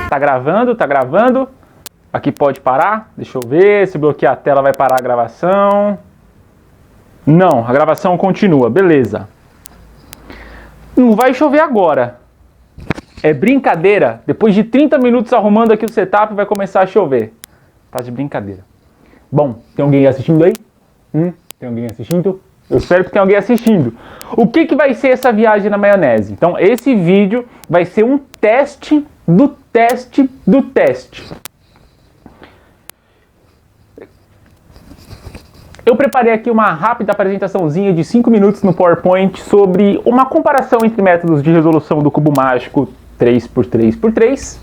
Tá gravando, tá gravando. Aqui pode parar, deixa eu ver, se bloquear a tela vai parar a gravação. Não, a gravação continua, beleza. Não vai chover agora. É brincadeira, depois de 30 minutos arrumando aqui o setup vai começar a chover. Tá de brincadeira. Bom, tem alguém assistindo aí? Tem alguém assistindo? Eu espero que tenha alguém assistindo. O que vai ser essa viagem na maionese? Então, esse vídeo vai ser um teste do teste do teste. Eu preparei aqui uma rápida apresentaçãozinha de 5 minutos no PowerPoint sobre uma comparação entre métodos de resolução do cubo mágico 3x3x3.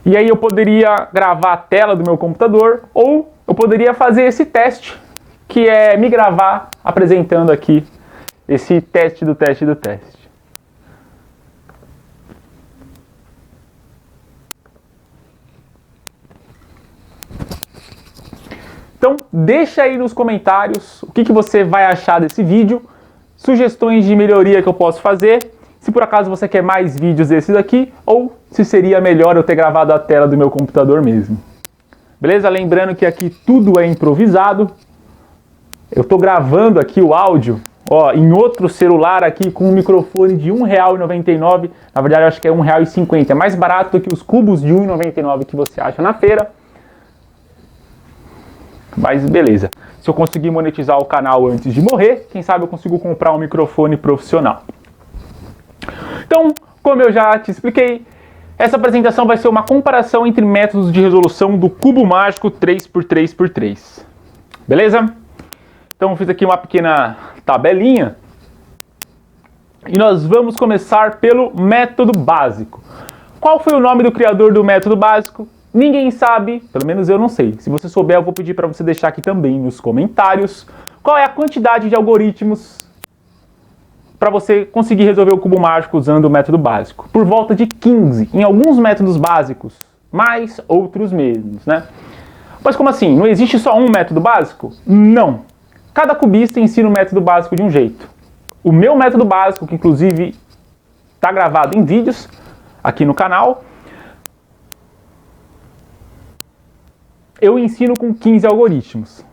E aí eu poderia gravar a tela do meu computador ou eu poderia fazer esse teste, que é me gravar apresentando aqui esse teste do teste do teste. Então, deixa aí nos comentários o que você vai achar desse vídeo, sugestões de melhoria que eu posso fazer, se por acaso você quer mais vídeos desses aqui, ou se seria melhor eu ter gravado a tela do meu computador mesmo. Beleza? Lembrando que aqui tudo é improvisado. Eu estou gravando aqui o áudio, ó, em outro celular aqui com um microfone de R$ 1,99. Na verdade, eu acho que é R$ 1,50. É mais barato do que os cubos de R$ 1,99 que você acha na feira. Mas beleza. Se eu conseguir monetizar o canal antes de morrer, quem sabe eu consigo comprar um microfone profissional. Então, como eu já te expliquei, essa apresentação vai ser uma comparação entre métodos de resolução do cubo mágico 3x3x3. Beleza? Então, eu fiz aqui uma pequena tabelinha. E nós vamos começar pelo método básico. Qual foi o nome do criador do método básico? Ninguém sabe, pelo menos eu não sei. Se você souber, eu vou pedir para você deixar aqui também nos comentários qual é a quantidade de algoritmos para você conseguir resolver o cubo mágico usando o método básico. Por volta de 15, em alguns métodos básicos, mais outros menos, né? Mas como assim? Não existe só um método básico? Não. Cada cubista ensina o método básico de um jeito. O meu método básico, que inclusive está gravado em vídeos aqui no canal, eu ensino com 15 algoritmos.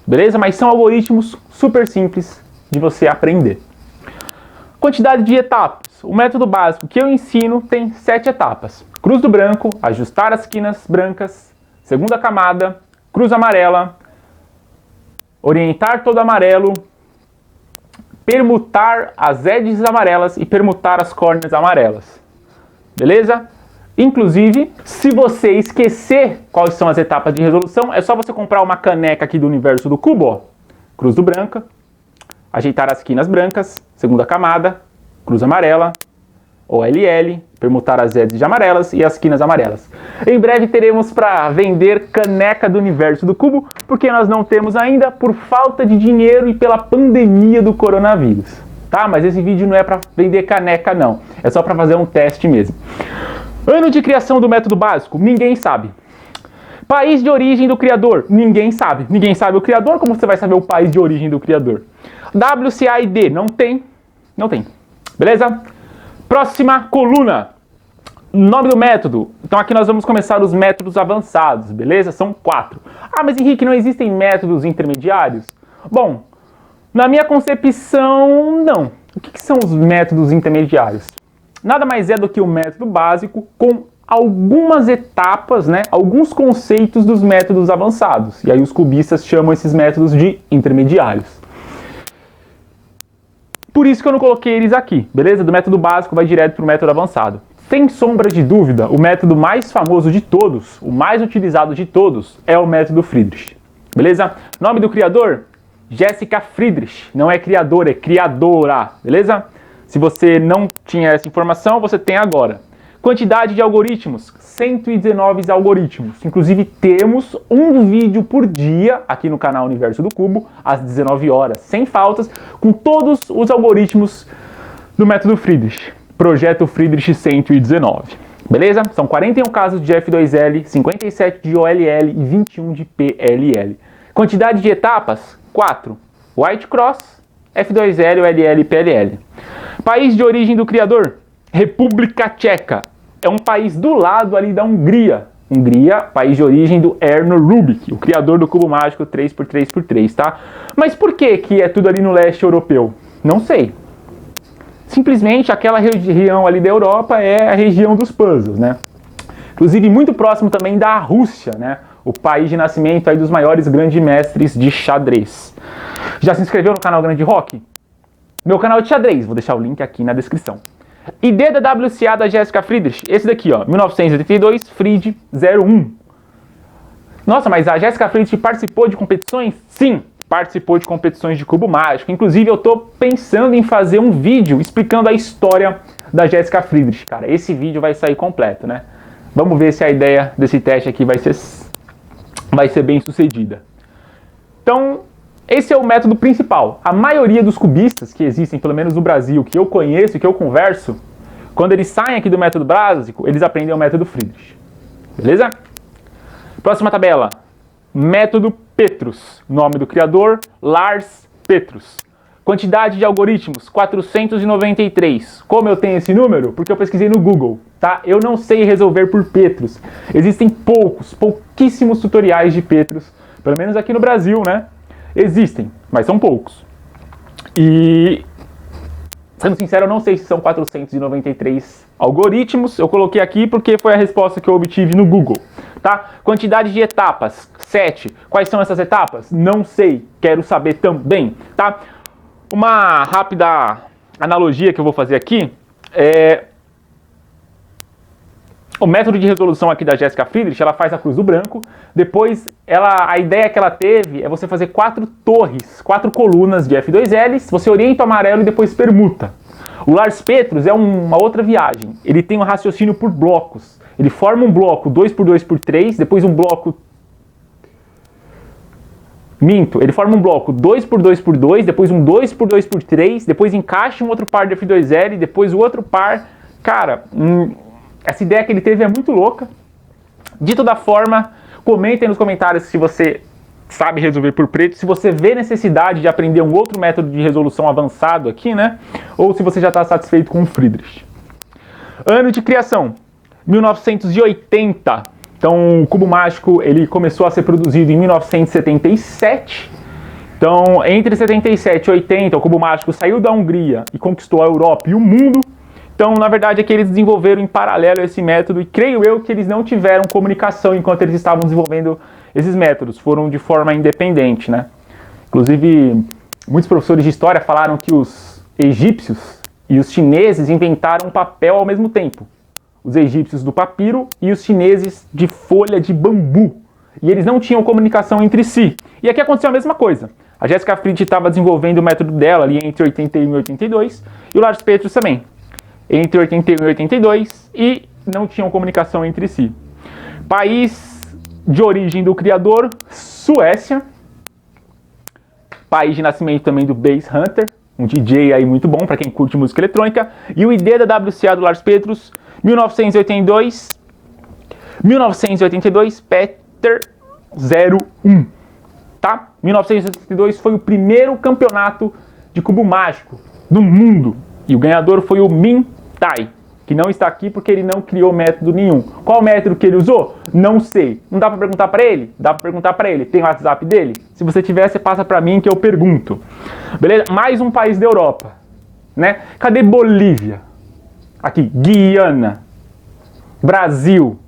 Beleza? Mas são algoritmos super simples de você aprender. Quantidade de etapas. O método básico que eu ensino tem 7 etapas. Cruz do branco, ajustar as quinas brancas, segunda camada, cruz amarela, orientar todo amarelo, permutar as edges amarelas e permutar as córneas amarelas. Beleza? Inclusive, se você esquecer quais são as etapas de resolução, é só você comprar uma caneca aqui do universo do cubo, ó. Cruz do branca, ajeitar as quinas brancas, segunda camada, cruz amarela, OLL, permutar as edges amarelas e as quinas amarelas. Em breve teremos para vender caneca do universo do cubo, porque nós não temos ainda por falta de dinheiro e pela pandemia do coronavírus. Tá? Mas esse vídeo não é para vender caneca não, é só para fazer um teste mesmo. Ano de criação do método básico? Ninguém sabe. País de origem do criador? Ninguém sabe. Ninguém sabe o criador, como você vai saber o país de origem do criador? WCAID? Não tem. Não tem. Beleza? Próxima coluna. Nome do método. Então aqui nós vamos começar os métodos avançados, beleza? São 4. Ah, mas Henrique, não existem métodos intermediários? Bom, na minha concepção, não. O que são os métodos intermediários? Nada mais é do que o método básico com algumas etapas, né, alguns conceitos dos métodos avançados. E aí os cubistas chamam esses métodos de intermediários. Por isso que eu não coloquei eles aqui, beleza? Do método básico vai direto para o método avançado. Sem sombra de dúvida, o método mais famoso de todos, o mais utilizado de todos, é o método Friedrich. Beleza? Nome do criador? Jessica Friedrich. Não é criador, é criadora. Beleza? Se você não tinha essa informação, você tem agora. Quantidade de algoritmos, 119 algoritmos. Inclusive temos um vídeo por dia aqui no canal Universo do Cubo, às 19 horas, sem faltas, com todos os algoritmos do método Friedrich. Projeto Friedrich 119. Beleza? São 41 casos de F2L, 57 de OLL e 21 de PLL. Quantidade de etapas, 4. White Cross, F2L, OLL e PLL. País de origem do criador, República Tcheca. É um país do lado ali da Hungria. Hungria, país de origem do Erno Rubik, o criador do cubo mágico 3x3x3, tá? Mas por que é tudo ali no leste europeu? Não sei. Simplesmente aquela região ali da Europa é a região dos puzzles, né? Inclusive muito próximo também da Rússia, né? O país de nascimento aí dos maiores grandes mestres de xadrez. Já se inscreveu no canal Grande Rock? Meu canal de xadrez, vou deixar o link aqui na descrição. ID da WCA da Jessica Friedrich, esse daqui, ó, 1982, Fried 01. Nossa, mas a Jessica Friedrich participou de competições? Sim, participou de competições de cubo mágico. Inclusive, eu tô pensando em fazer um vídeo explicando a história da Jessica Friedrich, cara. Esse vídeo vai sair completo, né? Vamos ver se a ideia desse teste aqui vai ser bem sucedida. Então, esse é o método principal. A maioria dos cubistas que existem, pelo menos no Brasil, que eu conheço e que eu converso, quando eles saem aqui do método básico, eles aprendem o método Friedrich. Beleza? Próxima tabela. Método Petrus. Nome do criador, Lars Petrus. Quantidade de algoritmos, 493. Como eu tenho esse número? Porque eu pesquisei no Google, tá? Eu não sei resolver por Petrus. Existem pouquíssimos tutoriais de Petrus, pelo menos aqui no Brasil, né? Existem, mas são poucos. E, sendo sincero, eu não sei se são 493 algoritmos. Eu coloquei aqui porque foi a resposta que eu obtive no Google, tá? Quantidade de etapas, 7. Quais são essas etapas? Não sei, quero saber também, tá? Uma rápida analogia que eu vou fazer aqui é... O método de resolução aqui da Jessica Friedrich, ela faz a cruz do branco, depois a ideia que ela teve é você fazer 4 torres, 4 colunas de F2Ls, você orienta o amarelo e depois permuta. O Lars Petrus é uma outra viagem, ele tem um raciocínio por blocos, ele forma um bloco 2x2x3, depois um bloco... ele forma um bloco 2x2x2, depois um 2x2x3, depois encaixa um outro par de F2L, depois o outro par... Cara... Essa ideia que ele teve é muito louca. De toda forma, comentem nos comentários se você sabe resolver por preto, se você vê necessidade de aprender um outro método de resolução avançado aqui, né? Ou se você já está satisfeito com o Friedrich. Ano de criação, 1980. Então, o cubo mágico ele começou a ser produzido em 1977. Então, entre 77 e 80, o cubo mágico saiu da Hungria e conquistou a Europa e o mundo. Então, na verdade, é que eles desenvolveram em paralelo esse método e creio eu que eles não tiveram comunicação enquanto eles estavam desenvolvendo esses métodos, foram de forma independente, né? Inclusive, muitos professores de história falaram que os egípcios e os chineses inventaram papel ao mesmo tempo. Os egípcios do papiro e os chineses de folha de bambu. E eles não tinham comunicação entre si. E aqui aconteceu a mesma coisa. A Jessica Friedrich estava desenvolvendo o método dela ali entre 81 e 82 e o Lars Petrus também. Entre 81 e 82, e não tinham comunicação entre si. País de origem do criador, Suécia. País de nascimento também do Bass Hunter, um DJ aí muito bom para quem curte música eletrônica. E o ID da WCA do Lars Petrus, 1982, Peter 01. Tá? 1982 foi o primeiro campeonato de cubo mágico do mundo. E o ganhador foi o Min Tai, que não está aqui porque ele não criou método nenhum. Qual método que ele usou? Não sei. Não dá para perguntar para ele? Dá para perguntar para ele. Tem o WhatsApp dele? Se você tiver, você passa para mim que eu pergunto. Beleza? Mais um país da Europa, né? Cadê Bolívia? Aqui, Guiana, Brasil.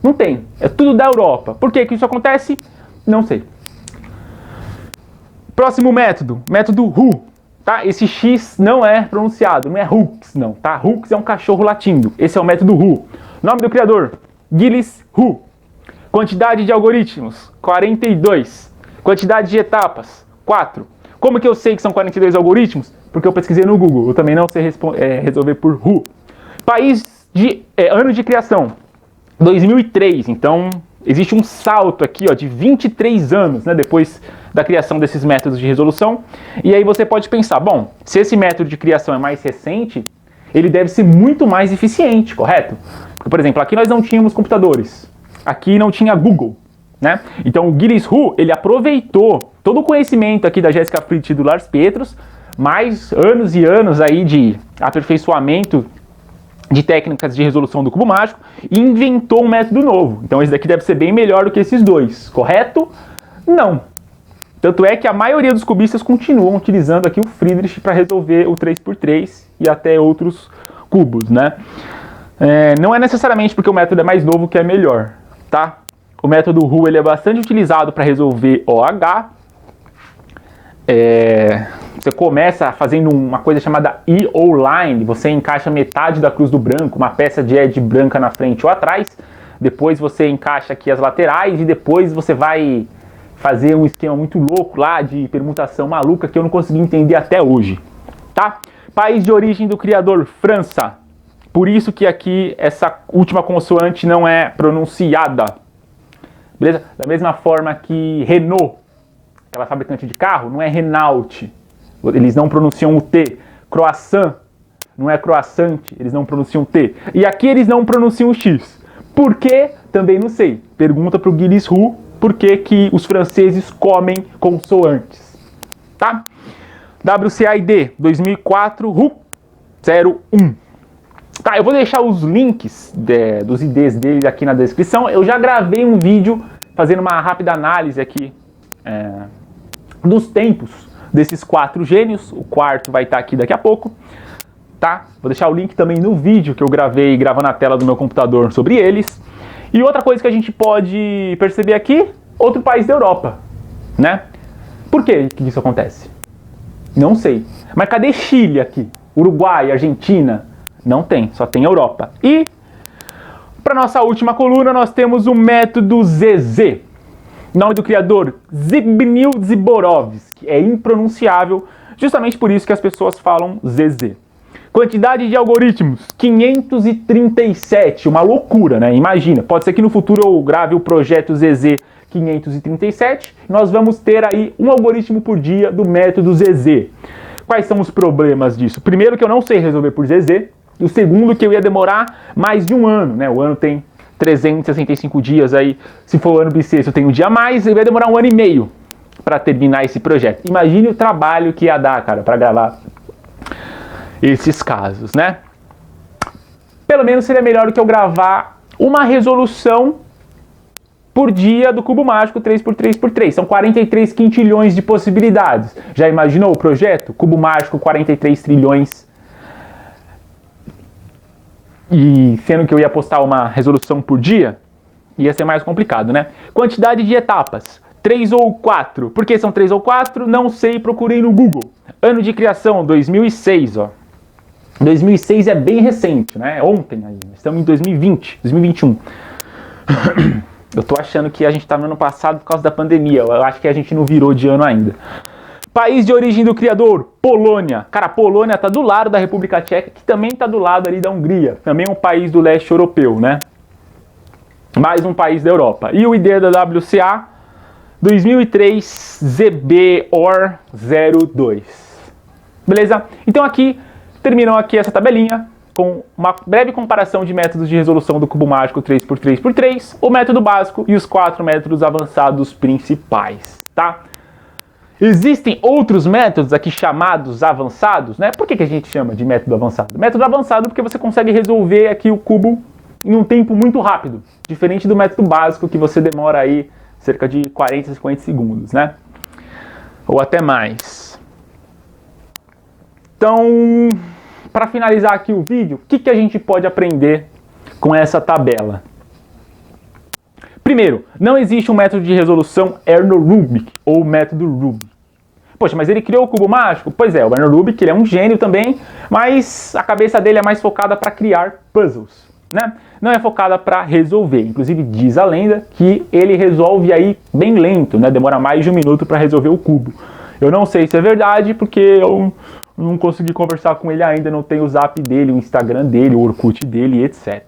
Não tem. É tudo da Europa. Por que isso acontece? Não sei. Próximo método. Método Hu. Tá? Esse X não é pronunciado, não é Hux, não, tá? Hux é um cachorro latindo. Esse é o método Hu. Nome do criador, Gilles Hu. Quantidade de algoritmos, 42. Quantidade de etapas, 4. Como que eu sei que são 42 algoritmos? Porque eu pesquisei no Google. Eu também não sei resolver por Hu. País de ano de criação, 2003. Então, existe um salto aqui, ó, de 23 anos, né, depois da criação desses métodos de resolução. E aí você pode pensar, bom, se esse método de criação é mais recente, ele deve ser muito mais eficiente, correto? Porque, por exemplo, aqui nós não tínhamos computadores, aqui não tinha Google, né? Então o Gilles Hu, ele aproveitou todo o conhecimento aqui da Jessica Friedrich e do Lars Petrus mais anos e anos aí de aperfeiçoamento de técnicas de resolução do cubo mágico e inventou um método novo. Então esse daqui deve ser bem melhor do que esses dois, correto? Não. Tanto é que a maioria dos cubistas continuam utilizando aqui o Friedrich para resolver o 3x3 e até outros cubos, né? Não é necessariamente porque o método é mais novo que é melhor, tá? O método Ru ele é bastante utilizado para resolver OH. Você começa fazendo uma coisa chamada E-O-Line, você encaixa metade da cruz do branco, uma peça de edge branca na frente ou atrás, depois você encaixa aqui as laterais e depois você vai fazer um esquema muito louco lá de permutação maluca que eu não consegui entender até hoje, tá? País de origem do criador, França. Por isso que aqui essa última consoante não é pronunciada, beleza? Da mesma forma que Renault, aquela fabricante de carro, não é Renault, eles não pronunciam o T. Croissant, não é croissant, eles não pronunciam o T. E aqui eles não pronunciam o X. Por quê? Também não sei. Pergunta pro Gilles Roux por que que os franceses comem consoantes. Tá? WCAID 2004 Roux 01. Tá, eu vou deixar os links dos IDs dele aqui na descrição. Eu já gravei um vídeo fazendo uma rápida análise aqui dos tempos desses 4 gênios. O quarto vai estar aqui daqui a pouco, tá? Vou deixar o link também no vídeo que eu gravei gravando na tela do meu computador sobre eles. E outra coisa que a gente pode perceber aqui, outro país da Europa, né? Por que isso acontece? Não sei. Mas cadê Chile aqui? Uruguai, Argentina? Não tem, só tem Europa. E para nossa última coluna nós temos o método ZZ. Nome do criador, Zbigniew Ziborovski. É impronunciável, justamente por isso que as pessoas falam ZZ. Quantidade de algoritmos, 537. Uma loucura, né? Imagina, pode ser que no futuro eu grave o projeto ZZ 537. Nós vamos ter aí um algoritmo por dia do método ZZ. Quais são os problemas disso? Primeiro que eu não sei resolver por ZZ. E o segundo que eu ia demorar mais de um ano, né? O ano tem 365 dias aí, se for o ano bissexto eu tenho um dia a mais, eu ia demorar 1 ano e meio para terminar esse projeto. Imagine o trabalho que ia dar, cara, para gravar esses casos, né? Pelo menos seria melhor do que eu gravar uma resolução por dia do cubo mágico 3x3x3. São 43 quintilhões de possibilidades. Já imaginou o projeto? Cubo mágico 43 trilhões. E sendo que eu ia postar uma resolução por dia, ia ser mais complicado, né? Quantidade de etapas, 3 ou 4. Por que são 3 ou 4? Não sei, procurei no Google. Ano de criação, 2006, ó. 2006 é bem recente, né? Ontem aí, estamos em 2020, 2021. Eu tô achando que a gente tá no ano passado por causa da pandemia. Eu acho que a gente não virou de ano ainda. País de origem do criador, Polônia. Cara, a Polônia tá do lado da República Tcheca, que também tá do lado ali da Hungria. Também é um país do leste europeu, né? Mais um país da Europa. E o ID da WCA, 2003 ZBOR02. Beleza? Então aqui, terminam aqui essa tabelinha com uma breve comparação de métodos de resolução do cubo mágico 3x3x3, o método básico e os 4 métodos avançados principais, tá? Existem outros métodos aqui chamados avançados, né? Por que a gente chama de método avançado? Método avançado porque você consegue resolver aqui o cubo em um tempo muito rápido, diferente do método básico que você demora aí cerca de 40 a 50 segundos, né? Ou até mais. Então, para finalizar aqui o vídeo, o que a gente pode aprender com essa tabela? Primeiro, não existe um método de resolução Erno-Rubik ou método Rubik. Poxa, mas ele criou o cubo mágico? Pois é, o Erno-Rubik ele é um gênio também, mas a cabeça dele é mais focada para criar puzzles, né? Não é focada para resolver. Inclusive diz a lenda que ele resolve aí bem lento, né? Demora mais de 1 minuto para resolver o cubo. Eu não sei se é verdade porque eu não consegui conversar com ele ainda, não tenho o zap dele, o Instagram dele, o Orkut dele, etc.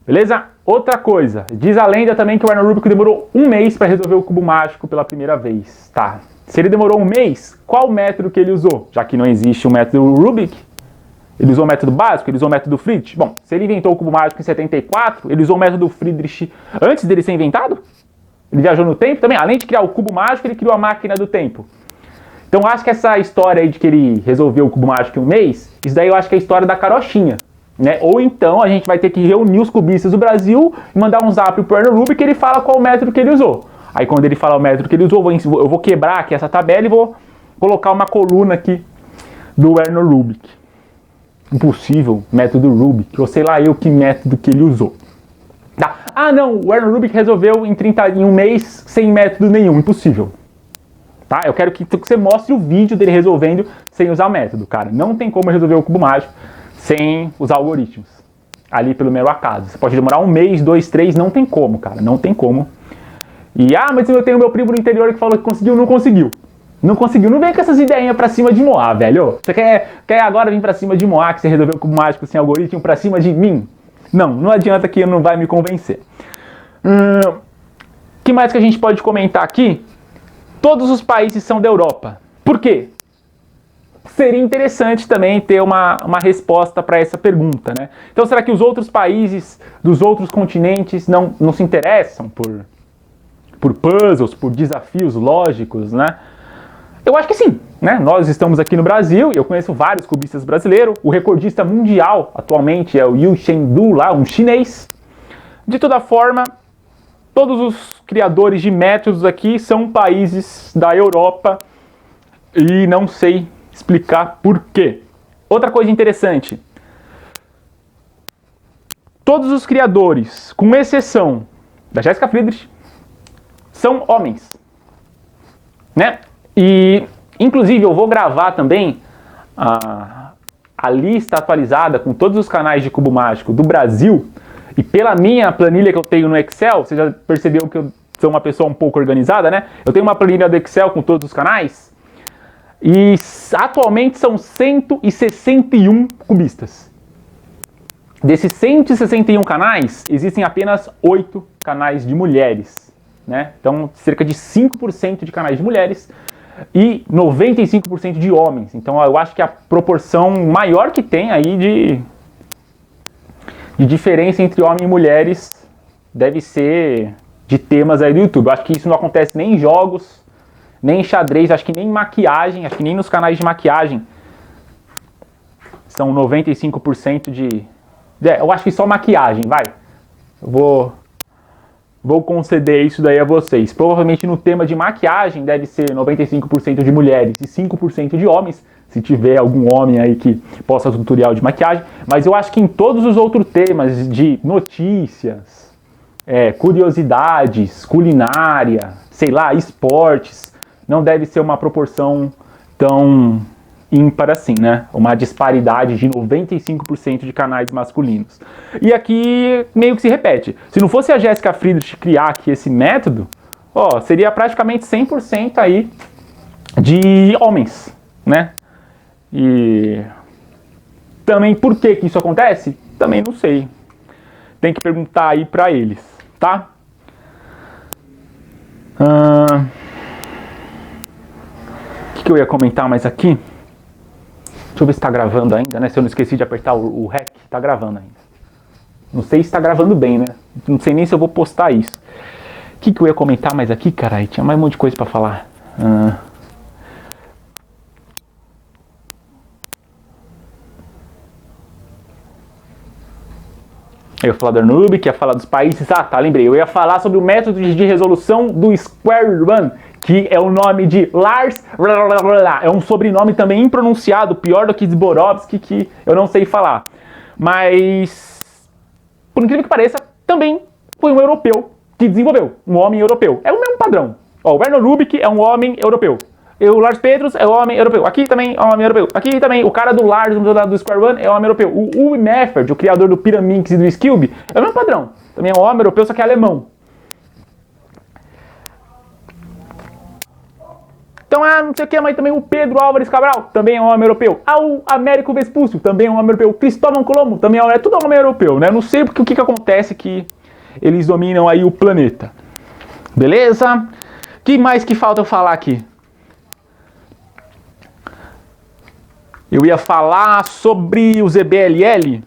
Beleza? Outra coisa, diz a lenda também que o Erno-Rubik demorou 1 mês para resolver o cubo mágico pela primeira vez. Tá. Se ele demorou 1 mês, qual método que ele usou? Já que não existe o método Rubik, ele usou o método básico, ele usou o método Friedrich. Bom, se ele inventou o cubo mágico em 74, ele usou o método Friedrich antes dele ser inventado? Ele viajou no tempo também? Além de criar o cubo mágico, ele criou a máquina do tempo. Então eu acho que essa história aí de que ele resolveu o cubo mágico em um mês, isso daí eu acho que é a história da carochinha, né? Ou então a gente vai ter que reunir os cubistas do Brasil e mandar um zap pro Erno Rubik que ele fala qual o método que ele usou. Aí quando ele falar o método que ele usou, eu vou quebrar aqui essa tabela e vou colocar uma coluna aqui do Erno Rubik. Impossível, método Rubik, ou sei lá eu que método que ele usou. Tá. Ah não, o Erno Rubik resolveu em um mês sem método nenhum, impossível. Tá? Eu quero que você mostre o vídeo dele resolvendo sem usar o método, cara. Não tem como resolver o cubo mágico sem usar algoritmos. Ali pelo mero acaso. Você pode demorar um mês, 2, 3, não tem como, cara. Não tem como. E, mas eu tenho meu primo no interior que falou que conseguiu, não conseguiu. Não conseguiu. Não vem com essas ideinhas pra cima de Moá, velho. Você quer agora vir pra cima de Moá, que você resolveu o cubo mágico sem algoritmo, pra cima de mim? Não adianta que não vai me convencer. Que mais que a gente pode comentar aqui? Todos os países são da Europa. Por quê? Seria interessante também ter uma resposta para essa pergunta, né? Então, será que os outros países dos outros continentes não se interessam por puzzles, por desafios lógicos, né? Eu acho que sim, né? Nós estamos aqui no Brasil e eu conheço vários cubistas brasileiros. O recordista mundial atualmente é o Yu Chengdu, lá, um chinês. De toda forma, todos os criadores de métodos aqui são países da Europa e não sei explicar por quê. Outra coisa interessante. Todos os criadores, com exceção da Jessica Friedrich, são homens, né? E, inclusive, eu vou gravar também a lista atualizada com todos os canais de cubo mágico do Brasil. E pela minha planilha que eu tenho no Excel, você já percebeu que eu sou uma pessoa um pouco organizada, né? Eu tenho uma planilha do Excel com todos os canais. E atualmente são 161 cubistas. Desses 161 canais, existem apenas 8 canais de mulheres, né? Então, cerca de 5% de canais de mulheres e 95% de homens. Então, eu acho que a proporção maior que tem aí de diferença entre homens e mulheres deve ser de temas aí do YouTube. Eu acho que isso não acontece nem em jogos, nem em xadrez, acho que nem em maquiagem, acho que nem nos canais de maquiagem são 95% de... eu acho que só maquiagem, vai. Eu vou conceder isso daí a vocês. Provavelmente no tema de maquiagem deve ser 95% de mulheres e 5% de homens, se tiver algum homem aí que possa tutorial de maquiagem. Mas eu acho que em todos os outros temas de notícias, curiosidades, culinária, sei lá, esportes, não deve ser uma proporção tão ímpar assim, né? Uma disparidade de 95% de canais masculinos. E aqui meio que se repete. Se não fosse a Jessica Friedrich criar aqui esse método, seria praticamente 100% aí de homens, né? E também por que isso acontece? Também não sei. Tem que perguntar aí pra eles, tá? O que eu ia comentar mais aqui? Deixa eu ver se tá gravando ainda, né? Se eu não esqueci de apertar o REC, tá gravando ainda. Não sei se tá gravando bem, né? Não sei nem se eu vou postar isso. O que eu ia comentar mais aqui, caralho? Tinha mais um monte de coisa pra falar. Eu ia falar do Erno Rubik, ia falar dos países. Tá, lembrei. Eu ia falar sobre o método de resolução do Square One, que é o nome de Lars. É um sobrenome também impronunciado, pior do que Zborowski, que eu não sei falar. Mas, por incrível que pareça, também foi um europeu que desenvolveu. Um homem europeu. É o mesmo padrão. O Erno Rubik é um homem europeu. E o Lars Petros é um homem europeu. Aqui também é um homem europeu. Aqui também, o cara do Lars, do Square One, é um homem europeu. O Uwe Meffert, o criador do Pyraminx e do Skillby, é o mesmo padrão. Também é um homem europeu, só que é alemão. Então, não sei o que, mas também o Pedro Álvares Cabral, também é um homem europeu. O Américo Vespúcio, também é um homem europeu. Cristóvão Colombo, também é tudo homem europeu, né? Não sei porque o que acontece que eles dominam aí o planeta. Beleza? O que mais que falta eu falar aqui? Eu ia falar sobre o ZBLL.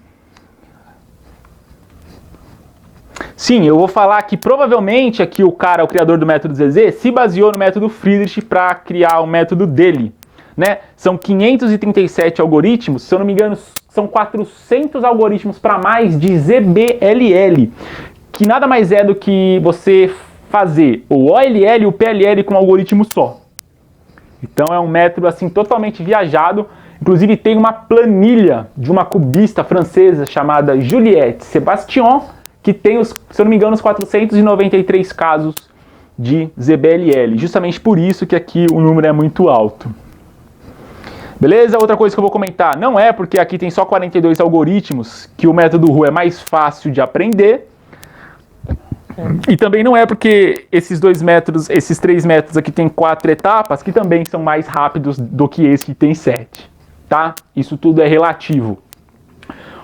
Sim, eu vou falar que provavelmente aqui o criador do método ZZ, se baseou no método Friedrich para criar o método dele, né? São 537 algoritmos, se eu não me engano, são 400 algoritmos para mais de ZBLL, que nada mais é do que você fazer o OLL e o PLL com um algoritmo só. Então é um método assim totalmente viajado. Inclusive tem uma planilha de uma cubista francesa chamada Juliette Sébastien, que tem, se eu não me engano, os 493 casos de ZBLL. Justamente por isso que aqui o número é muito alto. Beleza? Outra coisa que eu vou comentar, não é porque aqui tem só 42 algoritmos que o método RU é mais fácil de aprender. E também não é porque esses três métodos aqui tem 4 etapas, que também são mais rápidos do que esse que tem 7. Tá? Isso tudo é relativo.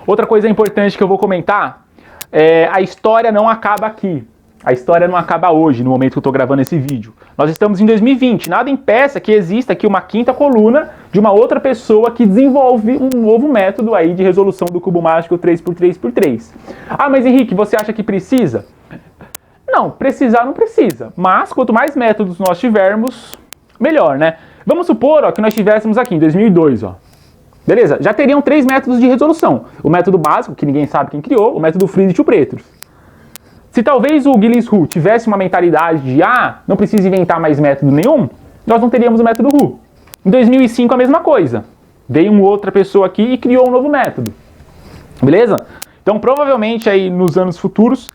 Outra coisa importante que eu vou comentar é a história não acaba aqui. A história não acaba hoje, no momento que eu estou gravando esse vídeo. Nós estamos em 2020. Nada impeça que exista aqui uma quinta coluna de uma outra pessoa que desenvolve um novo método aí de resolução do cubo mágico 3x3x3. Ah, mas Henrique, você acha que precisa? Não, precisar não precisa. Mas quanto mais métodos nós tivermos, melhor, né? Vamos supor, ó, que nós tivéssemos aqui em 2002, ó. Beleza? Já teriam 3 métodos de resolução. O método básico, que ninguém sabe quem criou, o método Friedrich e o Petrus. Se talvez o Gillies-Hu tivesse uma mentalidade de, não precisa inventar mais método nenhum, nós não teríamos o método Hu. Em 2005 a mesma coisa. Veio uma outra pessoa aqui e criou um novo método. Beleza? Então provavelmente aí nos anos futuros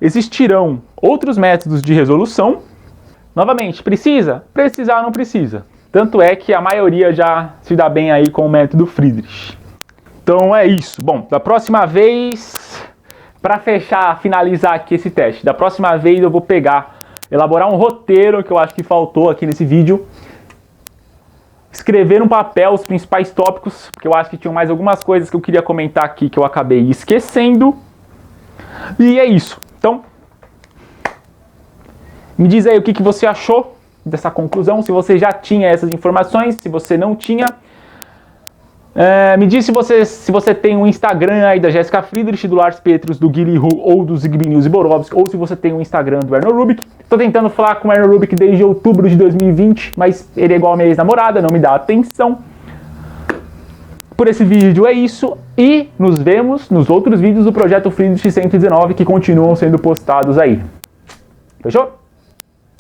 existirão outros métodos de resolução. Novamente, precisa? Precisar não precisa. Tanto é que a maioria já se dá bem aí com o método Friedrich. Então é isso. Bom, da próxima vez, para finalizar aqui esse teste, da próxima vez eu vou elaborar um roteiro que eu acho que faltou aqui nesse vídeo. Escrever no papel os principais tópicos, porque eu acho que tinham mais algumas coisas que eu queria comentar aqui que eu acabei esquecendo. E é isso. Então, me diz aí o que você achou dessa conclusão, se você já tinha essas informações, se você não tinha. Me diz se você tem um Instagram aí da Jéssica Friedrich, do Lars Petrus, do Gillies-Hu ou do Zbigniew Borovski, ou se você tem um Instagram do Erno Rubik. Estou tentando falar com o Erno Rubik desde outubro de 2020, mas ele é igual a minha ex-namorada, não me dá atenção. Por esse vídeo é isso, e nos vemos nos outros vídeos do Projeto Friedrich 119 que continuam sendo postados aí. Fechou?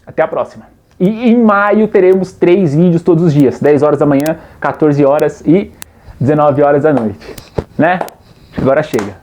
Até a próxima. E em maio teremos 3 vídeos todos os dias, 10 horas da manhã, 14 horas e 19 horas da noite, né? Agora chega.